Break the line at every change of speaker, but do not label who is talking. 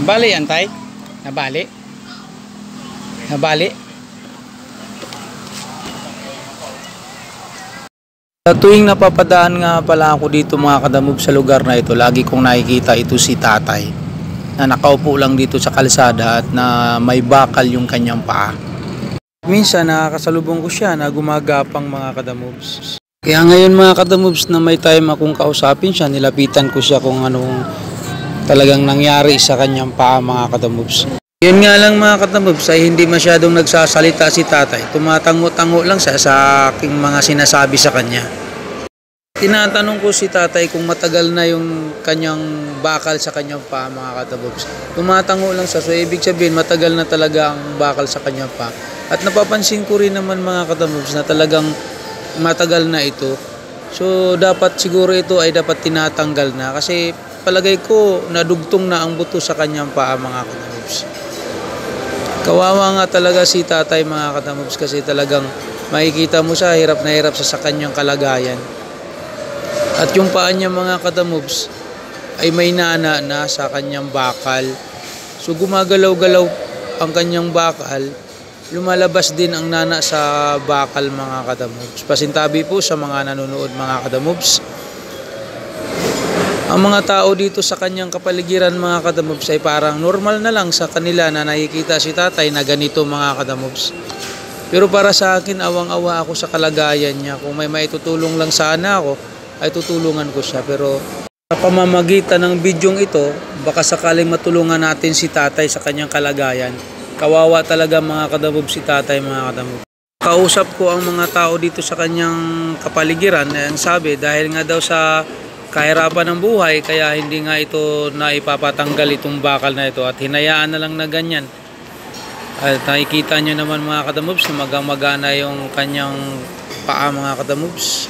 Nabali yan, tay? Nabali? Nabali? Sa tuwing napapadaan nga pala ako dito mga kadamog sa lugar na ito, lagi kong nakikita ito si tatay na nakaupo lang dito sa kalsada at na may bakal yung kanyang paa. Minsan nakakasalubong ko siya na gumagapang mga kadamobs. Kaya ngayon mga kadamobs na may time akong kausapin siya, nilapitan ko siya kung anong talagang nangyari sa kanyang paa mga kadamobs. Yun nga lang mga kadamobs ay hindi masyadong nagsasalita si tatay. Tumatango-tango lang siya sa aking mga sinasabi sa kanya. Tinatanong ko si tatay kung matagal na yung kanyang bakal sa kanyang paa mga kadamobs. Tumatango lang siya. So ibig sabihin matagal na talaga ang bakal sa kanyang paa. At napapansin ko rin naman mga kadamobs na talagang matagal na ito. So dapat siguro ito ay dapat tinatanggal na kasi palagay ko nadugtong na ang buto sa kanyang paa mga kadamobs. Kawawa nga talaga si tatay mga kadamobs kasi talagang makikita mo siya hirap na hirap sa kanyang kalagayan. At yung paa niya mga kadamobs ay may nana na sa kanyang bakal. So gumagalaw-galaw ang kanyang bakal. Lumalabas din ang nana sa bakal mga kadamobs. Pasintabi po sa mga nanonood mga kadamobs. Ang mga tao dito sa kanyang kapaligiran mga kadamobs ay parang normal na lang sa kanila na nakikita si tatay na ganito mga kadamobs. Pero para sa akin awang-awa ako sa kalagayan niya. Kung may maitutulong lang sana ako ay tutulungan ko siya. Pero sa pamamagitan ng bidyong ito baka sakaling matulungan natin si tatay sa kanyang kalagayan. Kawawa talaga mga kadamobs si tatay mga kadamobs. Kausap ko ang mga tao dito sa kanyang kapaligiran. Ang sabi dahil nga daw sa kahirapan ng buhay kaya hindi nga ito na ipapatanggal itong bakal na ito at hinayaan na lang na ganyan. At nakikita nyo naman mga kadamobs na magamagana yung kanyang paa mga kadamobs.